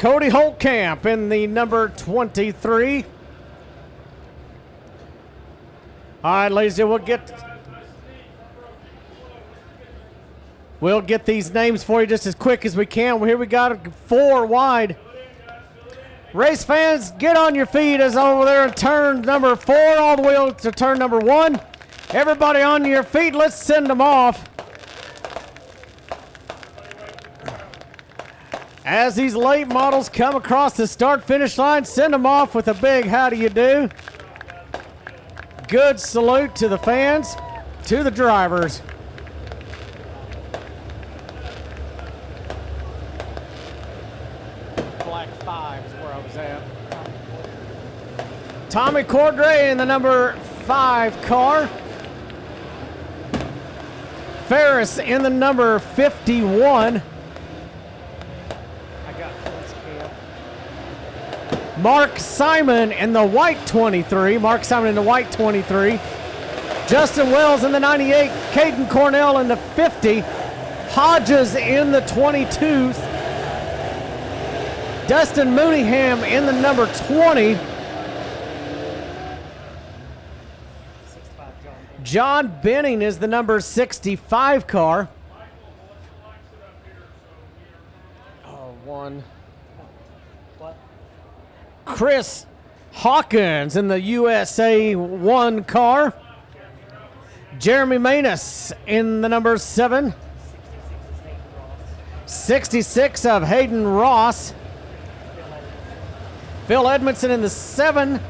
Cody Holtkamp in the number 23. All right, ladies and gentlemen, we'll get these names for you just as quick as we can. Here we got 4 wide. Race fans, get on your feet as over there in turn number 4 all the way to turn number 1. Everybody on your feet, let's send them off. As these late models come across the start-finish line, send them off with a big how do you do. Good salute to the fans, to the drivers. Black 5 is where I was at. Tommy Cordray in the number 5 car. Ferris in the number 51. Mark Simon in the white 23. Mark Simon in the white 23. Justin Wells in the 98. Caden Cornell in the 50. Hodges in the 22. Dustin Mooneyham in the number 20. John Benning is the number 65 car. Chris Hawkins in the USA 1 car. Jeremy Manus in the number 7. 66 of Hayden Ross. Phil Edmondson in the 7.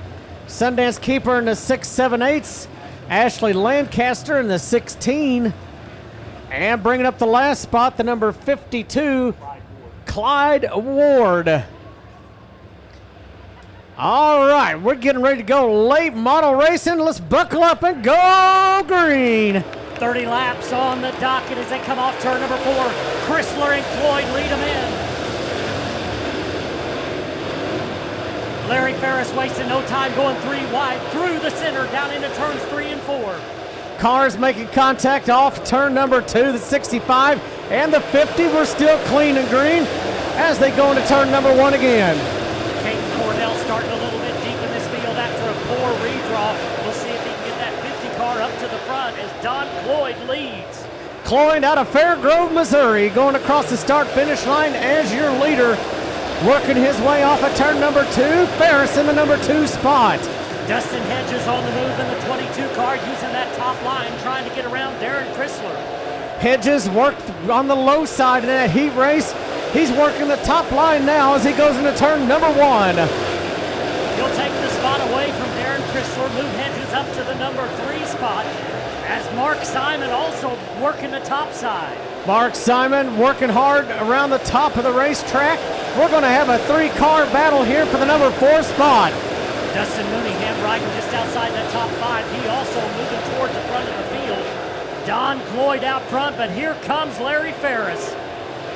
Sundance Keeper in the 678. Ashley Lancaster in the 16. And bringing up the last spot, the number 52, Clyde Ward. All right, we're getting ready to go late model racing. Let's buckle up and go green. 30 laps on the docket as they come off turn number 4. Chrysler and Floyd lead them in. Larry Ferris wasting no time going 3 wide through the center down into turns 3 and 4. Cars making contact off turn number 2, the 65 and the 50 were still clean and green as they go into turn number 1 again. Caden Cornell starting a little bit deep in this field after a poor redraw. We'll see if he can get that 50 car up to the front as Don Cloyd leads. Cloyd out of Fairgrove, Missouri, going across the start-finish line as your leader, working his way off of turn number 2. Ferris in the number 2 spot. Dustin Hedges on the move in the 22 car, using that top line, trying to get around Darren Chrysler. Hedges worked on the low side in that heat race. He's working the top line now as he goes into turn number 1. He'll take the spot away from Darren Chrysler, move Hedges up to the number 3 spot, as Mark Simon also working the top side. Mark Simon working hard around the top of the racetrack. We're going to have a 3-car battle here for the number 4 spot. Dustin Mooneyham riding just outside that top 5. He also moving towards the front of the field. Don Cloyd out front, but here comes Larry Ferris.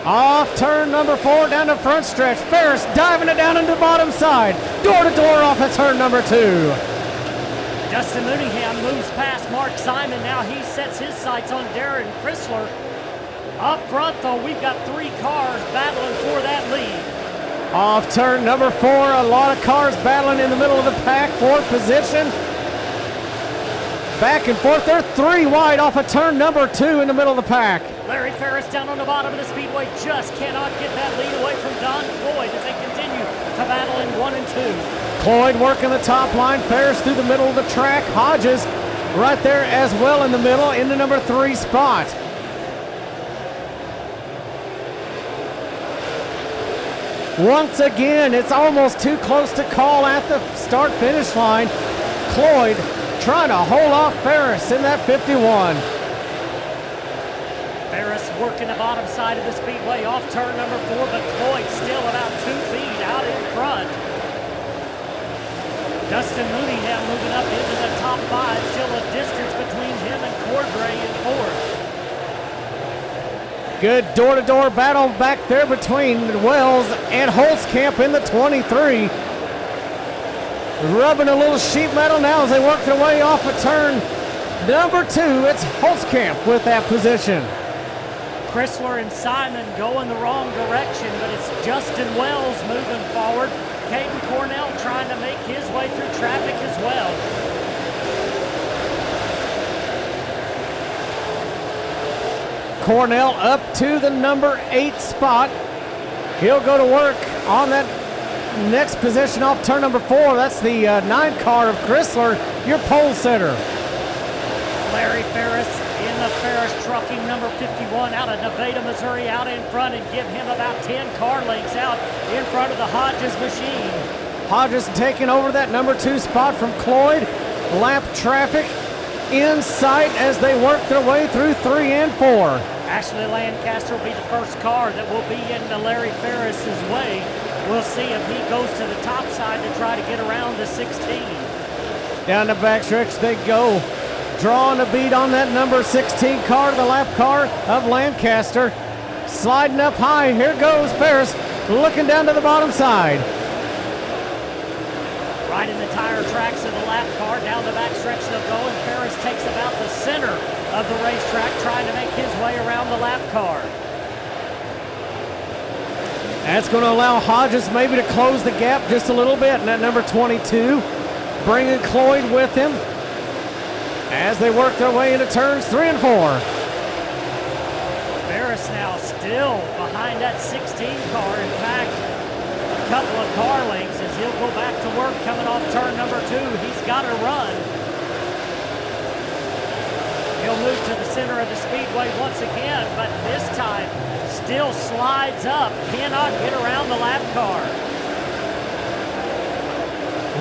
Off turn number 4 down the front stretch. Ferris diving it down into the bottom side. Door to door off at turn number 2. Dustin Mooneyham moves past Mark Simon. Now he sets his sights on Darren Chrysler. Up front, though, we've got 3 cars battling for that lead. Off turn number 4, a lot of cars battling in the middle of the pack, 4th position. Back and forth, they're 3 wide off of turn number 2 in the middle of the pack. Larry Ferris down on the bottom of the speedway just cannot get that lead away from Don Cloyd as they continue to battle in 1 and 2. Cloyd working the top line, Ferris through the middle of the track. Hodges right there as well in the middle in the number 3 spot. Once again, it's almost too close to call at the start-finish line. Cloyd trying to hold off Ferris in that 51. Ferris working the bottom side of the speedway off turn number 4, but Cloyd still about 2 feet out in front. Dustin Mooneyham moving up into the top 5, still a distance between him and Cordray in 4th. Good door-to-door battle back there between Wells and Holtzkamp in the 23. Rubbing a little sheet metal now as they work their way off of turn number 2. It's Holtzkamp with that position. Chrysler and Simon going the wrong direction, but it's Justin Wells moving forward. Caden Cornell trying to make his way through traffic as well. Cornell up to the number 8 spot. He'll go to work on that next position off turn number 4. That's the 9 car of Chrysler, your pole sitter. Larry Ferris in the Ferris Trucking number 51 out of Nevada, Missouri, out in front, and give him about 10 car lengths out in front of the Hodges machine. Hodges taking over that number 2 spot from Cloyd. Lap traffic in sight as they work their way through 3 and 4. Ashley Lancaster will be the first car that will be in Larry Ferris's way. We'll see if he goes to the top side to try to get around the 16. Down the backstretch they go. Drawing a beat on that number 16 car, the lap car of Lancaster. Sliding up high, here goes Ferris, looking down to the bottom side. Right in the tire tracks of the lap car, down the backstretch they'll go, and Ferris takes about the center of the racetrack, trying to make his way around the lap car. That's going to allow Hodges maybe to close the gap just a little bit, and that number 22, bringing Cloyd with him as they work their way into turns 3 and 4. Ferris now still behind that 16 car. In fact, a couple of car lengths as he'll go back to work coming off turn number 2. He's got to run. He'll move to the center of the speedway once again, but this time still slides up. Cannot get around the lap car.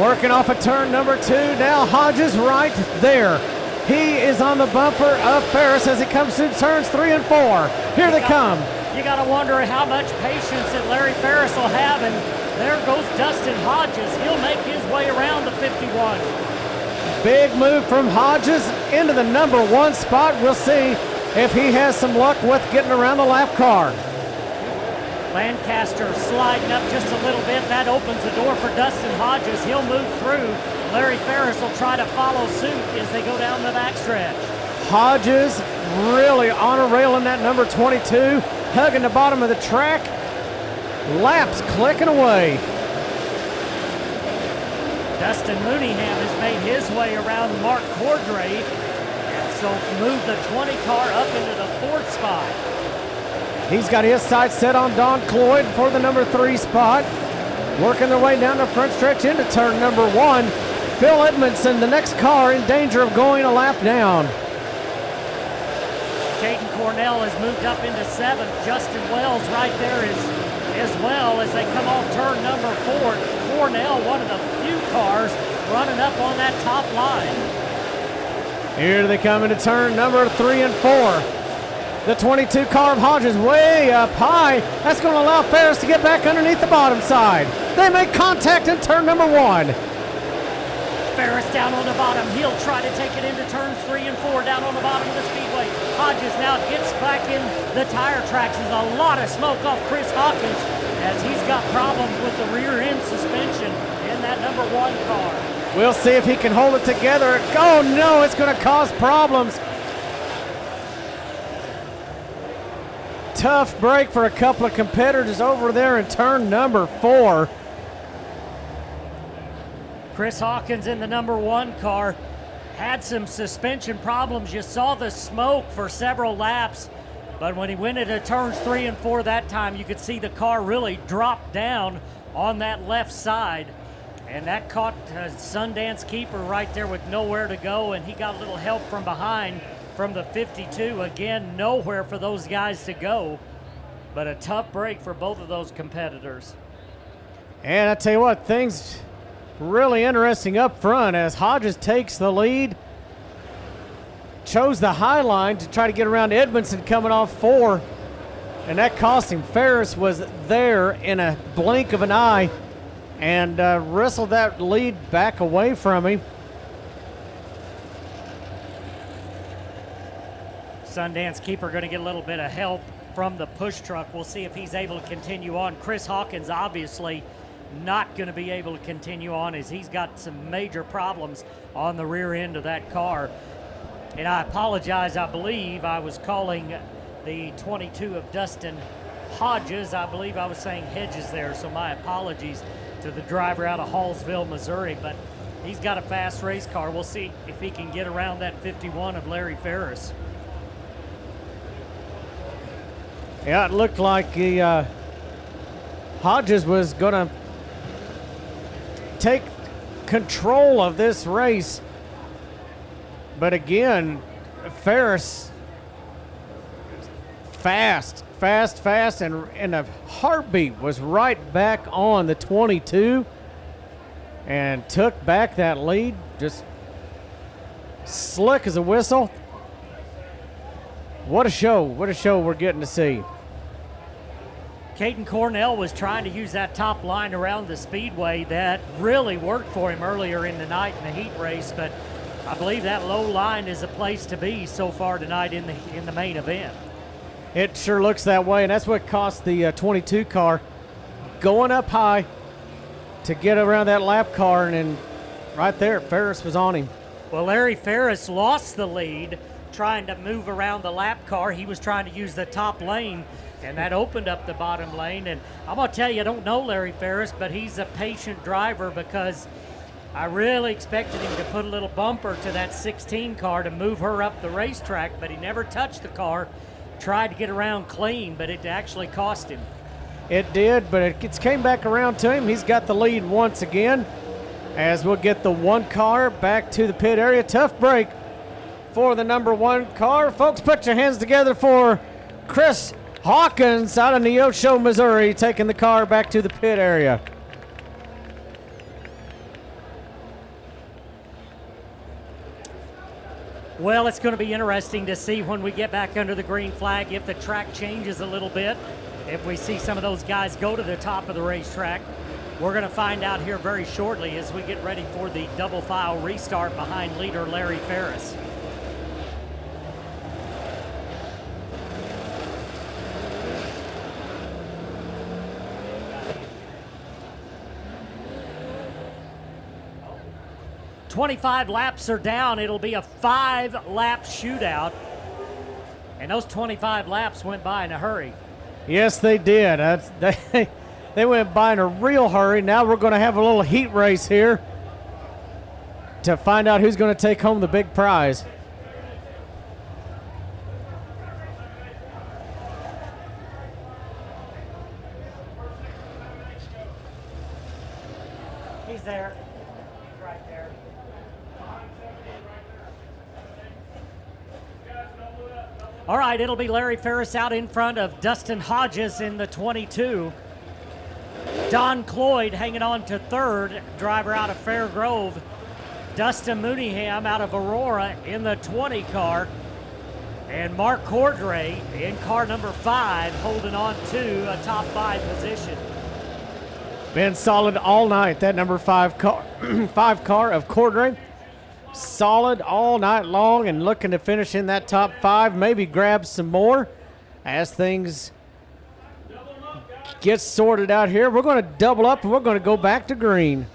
Working off of turn number 2. Now Hodges right there. He is on the bumper of Ferris as he comes through turns 3 and 4. Here they come. You got to wonder how much patience that Larry Ferris will have, and there goes Dustin Hodges. He'll make his way around the 51. Big move from Hodges into the number 1 spot. We'll see if he has some luck with getting around the lap car. Lancaster sliding up just a little bit. That opens the door for Dustin Hodges. He'll move through. Larry Ferris will try to follow suit as they go down the backstretch. Hodges really on a rail in that number 22, hugging the bottom of the track. Laps clicking away. Dustin Mooneyham has made his way around Mark Cordray, and so moved the 20 car up into the 4th spot. He's got his sights set on Don Cloyd for the number 3 spot. Working their way down the front stretch into turn number 1. Phil Edmondson, the next car, in danger of going a lap down. Caden Cornell has moved up into 7th. Justin Wells right there as well as they come off turn number 4. Cornell, one of the few cars running up on that top line. Here they come into turn number 3 and 4. The 22 car of Hodges way up high. That's going to allow Ferris to get back underneath the bottom side. They make contact in turn number 1. Ferris down on the bottom. He'll try to take it into turns 3 and 4 down on the bottom of the speedway. Hodges now gets back in the tire tracks. There's a lot of smoke off Chris Hawkins as he's got problems with the rear end suspension in that number 1 car. We'll see if he can hold it together. Oh no, it's going to cause problems. Tough break for a couple of competitors over there in turn number 4. Chris Hawkins in the number 1 car had some suspension problems. You saw the smoke for several laps, but when he went into turns 3 and 4 that time, you could see the car really drop down on that left side, and that caught Sundance Keeper right there with nowhere to go, and he got a little help from behind from the 52. Again, nowhere for those guys to go, but a tough break for both of those competitors. And I tell you what, things really interesting up front as Hodges takes the lead. Chose the high line to try to get around Edmondson coming off 4, and that cost him. Ferris was there in a blink of an eye and wrestled that lead back away from him. Sundance Keeper going to get a little bit of help from the push truck. We'll see if he's able to continue on. Chris Hawkins obviously not going to be able to continue on as he's got some major problems on the rear end of that car. And I apologize, I believe I was calling the 22 of Dustin Hodges. I believe I was saying Hedges there, so my apologies to the driver out of Hallsville, Missouri. But he's got a fast race car. We'll see if he can get around that 51 of Larry Ferris. Yeah, it looked like the Hodges was going to take control of this race. But again, Ferris fast, and in a heartbeat was right back on the 22 and took back that lead. Just slick as a whistle. What a show we're getting to see. Caden Cornell was trying to use that top line around the speedway. That really worked for him earlier in the night in the heat race, but I believe that low line is a place to be so far tonight in the main event. It sure looks that way, and that's what cost the 22 car going up high to get around that lap car, and then right there, Ferris was on him. Well, Larry Ferris lost the lead trying to move around the lap car. He was trying to use the top lane, and that opened up the bottom lane. And I'm going to tell you, I don't know Larry Ferris, but he's a patient driver, because I really expected him to put a little bumper to that 16 car to move her up the racetrack, but he never touched the car, tried to get around clean, but it actually cost him. It did, but it came back around to him. He's got the lead once again, as we'll get the one car back to the pit area. Tough break for the number one car. Folks, put your hands together for Chris Hawkins out of Neosho, Missouri, taking the car back to the pit area. Well, it's going to be interesting to see when we get back under the green flag if the track changes a little bit, if we see some of those guys go to the top of the racetrack. We're going to find out here very shortly as we get ready for the double file restart behind leader Larry Ferris. "25 laps are down." It'll be a 5-lap shootout. And those 25 laps went by in a hurry. Yes, they did. They went by in a real hurry. Now we're going to have a little heat race here to find out who's going to take home the big prize. He's there. He's right there. All right, it'll be Larry Ferris out in front of Dustin Hodges in the 22. Don Cloyd hanging on to third, driver out of Fair Grove. Dustin Mooneyham out of Aurora in the 20 car. And Mark Cordray in car number 5, holding on to a top 5 position. Been solid all night, that number 5 car, 5 car of Cordray. Solid all night long and looking to finish in that top 5, maybe grab some more as things get sorted out here. We're going to double up and we're going to go back to green.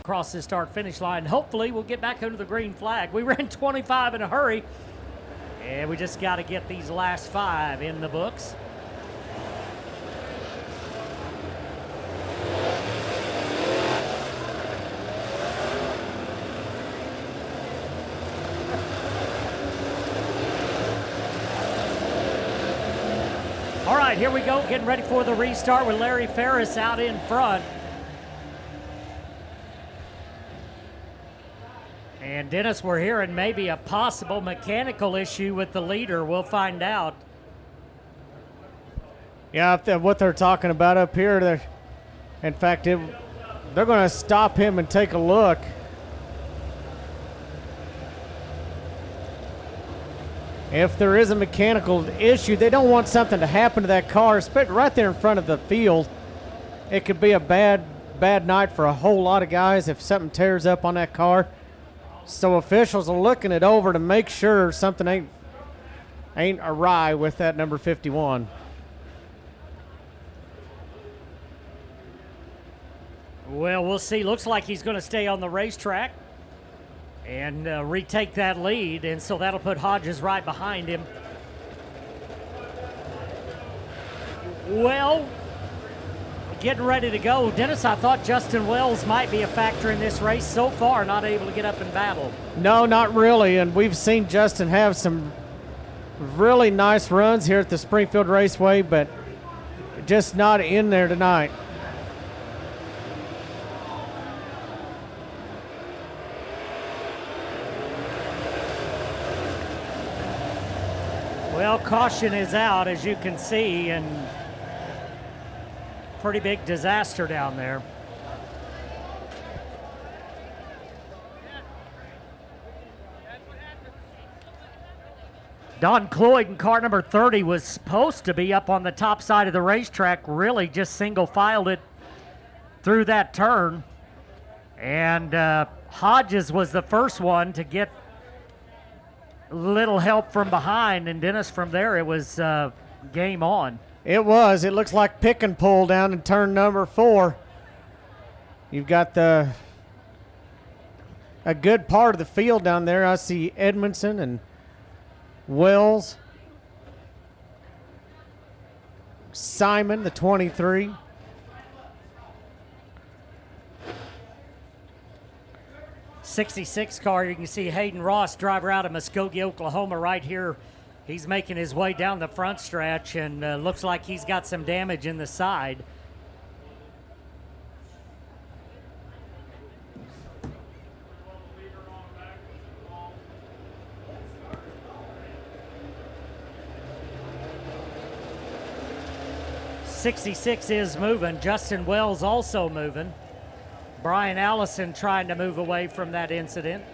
Across the start finish line. Hopefully we'll get back under the green flag. We ran 25 in a hurry, and we just got to get these last 5 in the books. All right, here we go, getting ready for the restart with Larry Ferris out in front. And Dennis, we're hearing maybe a possible mechanical issue with the leader. We'll find out. Yeah, what they're talking about up here, in fact, they're going to stop him and take a look. If there is a mechanical issue, they don't want something to happen to that car, especially right there in front of the field. It could be a bad night for a whole lot of guys if something tears up on that car. So officials are looking it over to make sure something ain't awry with that number 51. Well, we'll see. Looks like he's going to stay on the racetrack. and retake that lead, and so that'll put Hodges right behind him. Well, getting ready to go. Dennis, I thought Justin Wells might be a factor in this race. So far, not able to get up and battle. No, not really, and we've seen Justin have some really nice runs here at the Springfield Raceway, but just not in there tonight. Well, caution is out, as you can see, and pretty big disaster down there. Don Cloyd in car number 30 was supposed to be up on the top side of the racetrack, really just single-filed it through that turn. And Hodges was the first one to get little help from behind, and Dennis, from there, it was game on. It was. It looks like pick and pull down in turn number 4. You've got a good part of the field down there. I see Edmondson and Wells, Simon, the 23. '66 car, you can see Hayden Ross, driver out of Muskogee, Oklahoma, right here. He's making his way down the front stretch, and looks like he's got some damage in the side. '66 is moving. Justin Wells also moving. Brian Allison trying to move away from that incident.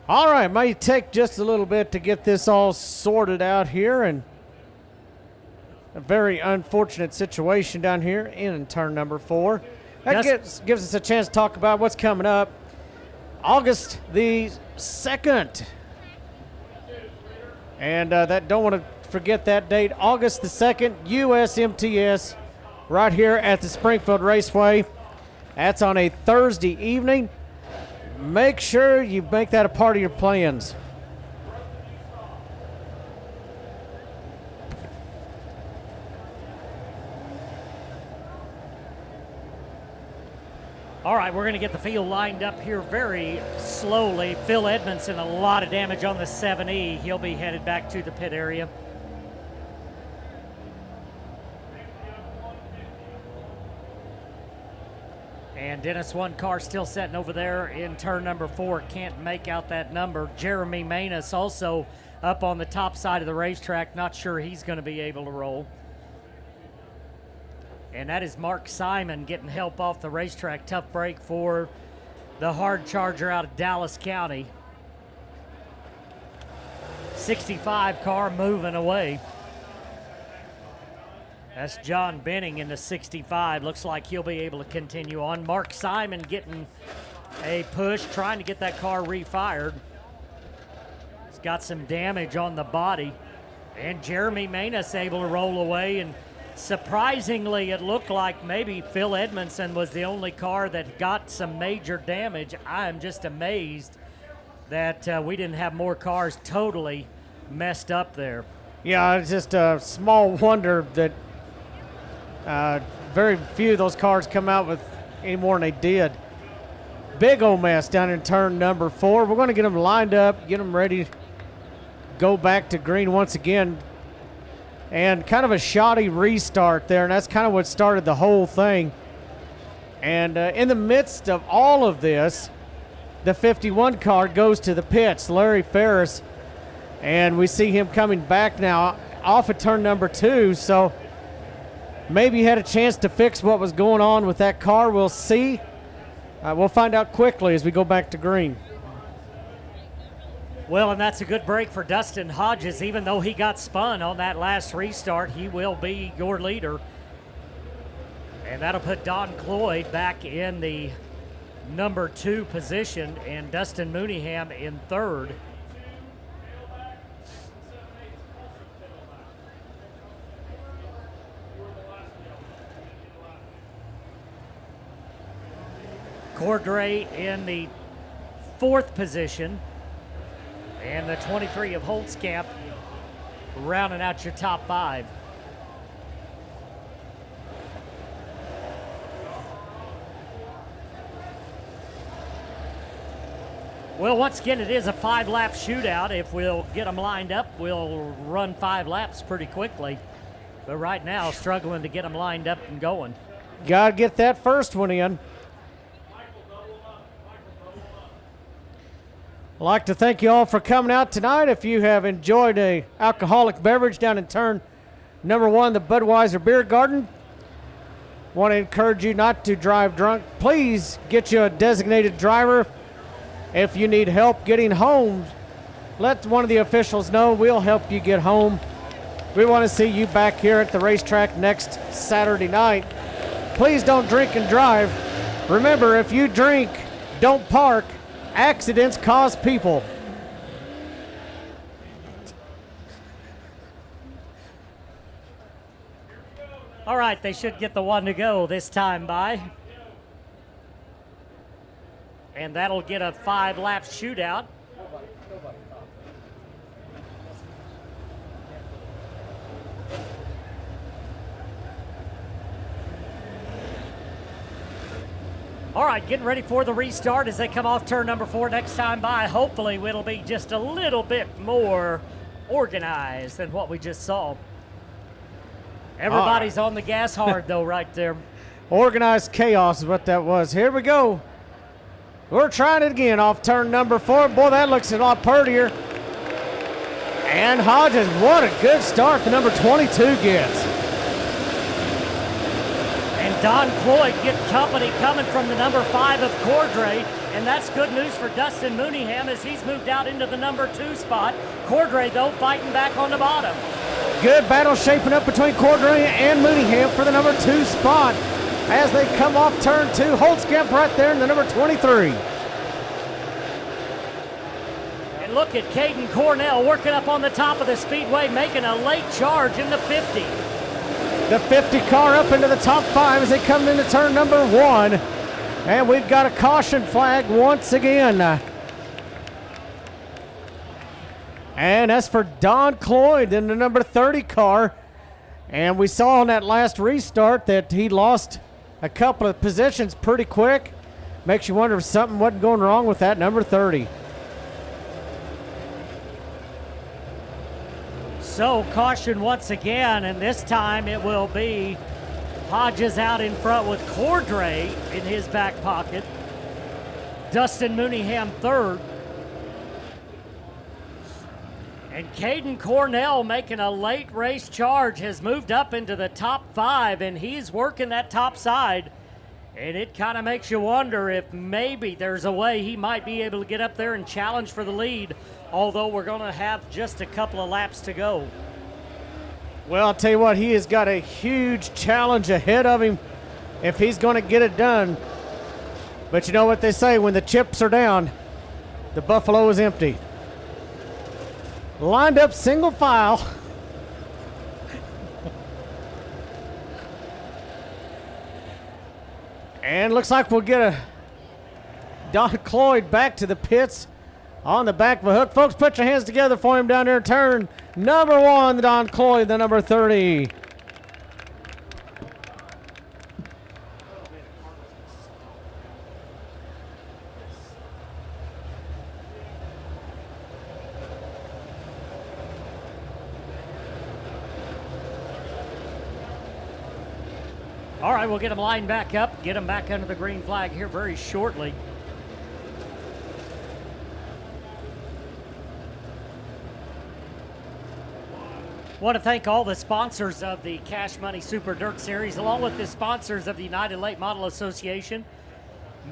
All right, might take just a little bit to get this all sorted out here, and a very unfortunate situation down here in turn number 4. That gives us a chance to talk about what's coming up. August the 2nd. And that don't want to forget that date. August the 2nd, USMTS, right here at the Springfield Raceway. That's on a Thursday evening. Make sure you make that a part of your plans. All right, we're going to get the field lined up here very slowly. Phil Edmondson, a lot of damage on the 7E. He'll be headed back to the pit area. And Dennis, one car still sitting over there in turn number 4. Can't make out that number. Jeremy Manus also up on the top side of the racetrack. Not sure he's going to be able to roll. And that is Mark Simon getting help off the racetrack. Tough break for the hard charger out of Dallas County. 65 car moving away. That's John Benning in the 65. Looks like he'll be able to continue on. Mark Simon getting a push, trying to get that car refired. He's got some damage on the body. And Jeremy Manus able to roll away, and surprisingly, it looked like maybe Phil Edmondson was the only car that got some major damage. I am just amazed that we didn't have more cars totally messed up there. Yeah, it's just a small wonder that very few of those cars come out with any more than they did. Big old mess down in turn number 4. We're going to get them lined up, get them ready to go back to green once again. And kind of a shoddy restart there, and that's kind of what started the whole thing. And in the midst of all of this, the 51 car goes to the pits, Larry Ferris, and we see him coming back now off of turn number 2. So maybe he had a chance to fix what was going on with that car. We'll see. We'll find out quickly as we go back to green. Well, and that's a good break for Dustin Hodges. Even though he got spun on that last restart, he will be your leader. And that'll put Don Cloyd back in the number 2 position and Dustin Mooneyham in 3rd. Cordray in the 4th position. And the 23 of Holtzkamp rounding out your top 5. Well, once again, it is a 5-lap shootout. If we'll get them lined up, we'll run 5 laps pretty quickly. But right now, struggling to get them lined up and going. Got to get that first one in. I'd like to thank you all for coming out tonight. If you have enjoyed a alcoholic beverage down in turn number 1, the Budweiser Beer Garden, want to encourage you not to drive drunk. Please get you a designated driver. If you need help getting home, let one of the officials know. We'll help you get home. We want to see you back here at the racetrack next Saturday night. Please don't drink and drive. Remember, if you drink, don't park. Accidents cause people. All right, they should get the one to go this time by. And that'll get a 5-lap shootout. All right, getting ready for the restart as they come off turn number 4 next time by. Hopefully it'll be just a little bit more organized than what we just saw. Everybody's on the gas hard though right there. Organized chaos is what that was. Here we go. We're trying it again off turn number 4. Boy, that looks a lot prettier. And Hodges, what a good start the number 22 gets. And Don Cloyd get company coming from the number 5 of Cordray. And that's good news for Dustin Mooneyham as he's moved out into the number 2 spot. Cordray, though, fighting back on the bottom. Good battle shaping up between Cordray and Mooneyham for the number 2 spot. As they come off turn 2, Holtzkamp right there in the number 23. And look at Caden Cornell working up on the top of the speedway, making a late charge in the 50. The 50 car up into the top 5 as they come into turn number 1. And we've got a caution flag once again. And that's for Don Cloyd in the number 30 car. And we saw on that last restart that he lost a couple of positions pretty quick. Makes you wonder if something wasn't going wrong with that number 30. So caution once again, and this time it will be Hodges out in front with Cordray in his back pocket. Dustin Mooneyham 3rd. And Caden Cornell making a late race charge has moved up into the top 5, and he's working that top side. And it kind of makes you wonder if maybe there's a way he might be able to get up there and challenge for the lead, although we're going to have just a couple of laps to go. Well, I'll tell you what, he has got a huge challenge ahead of him if he's going to get it done. But you know what they say, when the chips are down, the buffalo is empty. Lined up single file. And looks like we'll get a Don Cloyd back to the pits on the back of a hook. Folks, put your hands together for him down there. Turn number 1, Don Cloyd, the number 30. All right, we'll get them lined back up, get them back under the green flag here very shortly. Want to thank all the sponsors of the Cash Money Super Dirt Series, along with the sponsors of the United Late Model Association.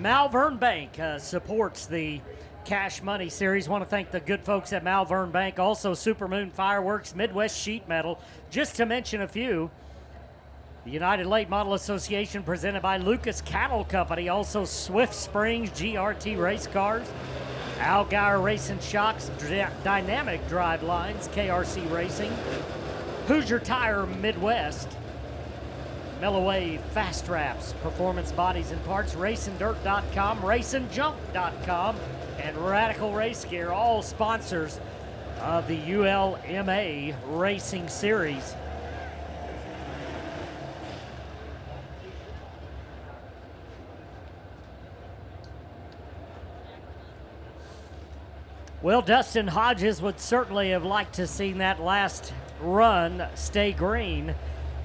Malvern Bank supports the Cash Money Series. Want to thank the good folks at Malvern Bank, also Supermoon Fireworks, Midwest Sheet Metal, just to mention a few. The United Late Model Association presented by Lucas Cattle Company, also Swift Springs GRT Race Cars, Algar Racing Shocks, Dynamic Drive Lines, KRC Racing, Hoosier Tire Midwest, Milloway Fast Wraps, Performance Bodies and Parts, RacingDirt.com, RacingJump.com, and Radical Race Gear, all sponsors of the ULMA Racing Series. Well, Dustin Hodges would certainly have liked to have seen that last run stay green.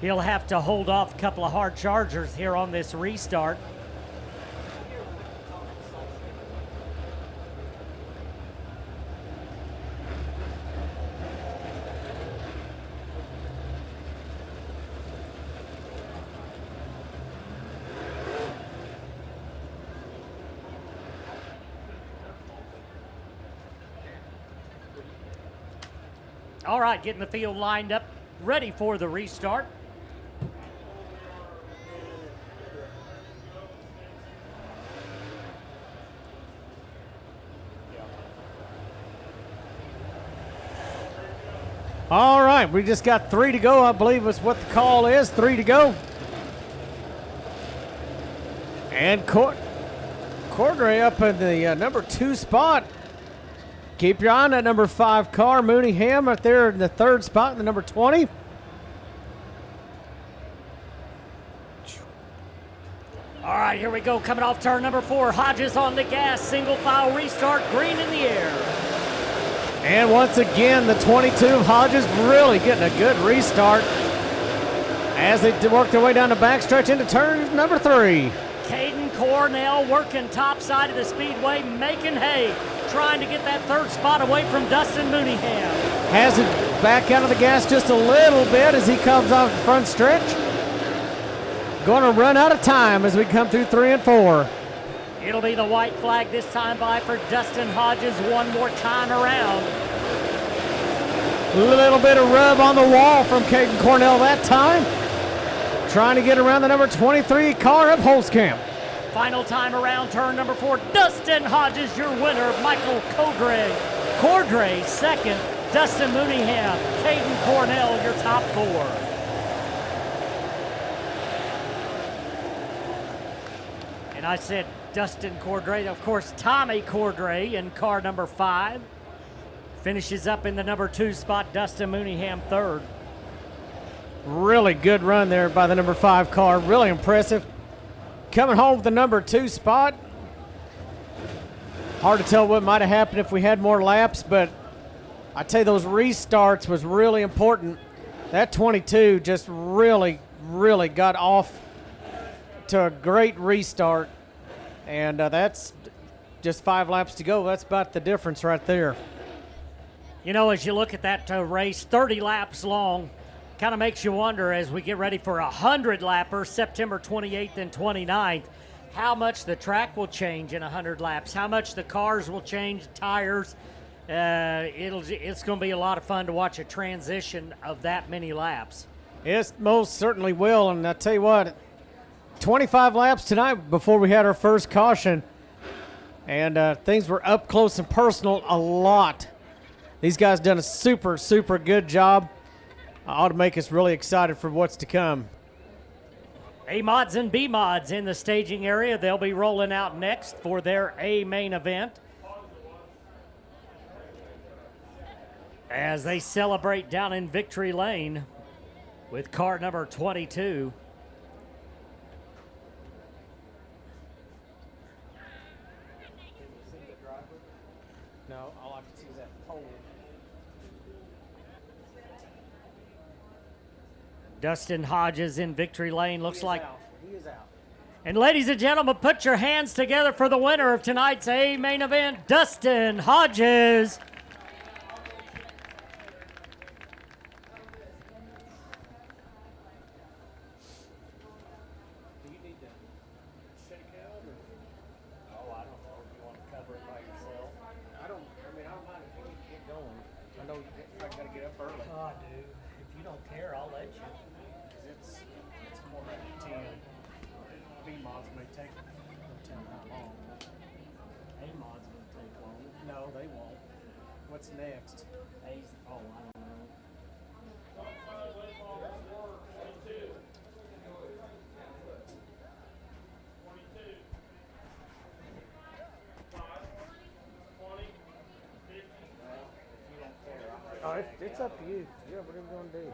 He'll have to hold off a couple of hard chargers here on this restart. All right, getting the field lined up, ready for the restart. All right, we just got 3 to go, I believe is what the call is. 3 to go. And Cordray up in the number 2 spot. Keep your eye on that number 5 car, Mooneyham, right there in the 3rd spot in the number 20. All right, here we go. Coming off turn number 4. Hodges on the gas. Single file restart. Green in the air. And once again, the 22 of Hodges really getting a good restart as they work their way down the backstretch into turn number 3. Caden Cornell working top side of the speedway, making hay, trying to get that 3rd spot away from Dustin Mooneyham. Has it back out of the gas just a little bit as he comes off the front stretch. Going to run out of time as we come through 3 and 4. It'll be the white flag this time by for Dustin Hodges one more time around. A little bit of rub on the wall from Caden Cornell that time. Trying to get around the number 23 car of Holzkamp. Final time around turn number 4. Dustin Hodges, your winner. Michael Cordray 2nd. Dustin Mooneyham, Caden Cornell, your top 4. And I said Dustin Cordray, of course, Tommy Cordray in car number 5. Finishes up in the number 2 spot, Dustin Mooneyham 3rd. Really good run there by the number 5 car, really impressive. Coming home with the number 2 spot. Hard to tell what might have happened if we had more laps, but I tell you, those restarts was really important. That 22 just really got off to a great restart. And that's just 5 laps to go. That's about the difference right there. You know, as you look at that race, 30 laps long, kind of makes you wonder as we get ready for a 100-lapper, September 28th and 29th, how much the track will change in 100 laps, how much the cars will change, tires. It's going to be a lot of fun to watch a transition of that many laps. It most certainly will, and I tell you what, 25 laps tonight before we had our first caution, and things were up close and personal a lot. These guys done a super good job. Ought to make us really excited for what's to come. A Mods and B Mods in the staging area. They'll be rolling out next for their A main event as they celebrate down in Victory Lane with car number 22. No, all I can see is that pole. Dustin Hodges in Victory Lane, looks like. He is out. And ladies and gentlemen, put your hands together for the winner of tonight's A main event, Dustin Hodges. Do you need to shake out or? Oh, I don't know if you want to cover it by yourself. I don't mind if you need to get going. I know I got to get up early. Oh, I do. If you don't care, I'll let you. It's quarter after 10. B-Mods may take tell how long. A-Mods will take long. No, they won't. What's next? A's. Oh, I don't know. It's up to you. Yeah, whatever you want to do.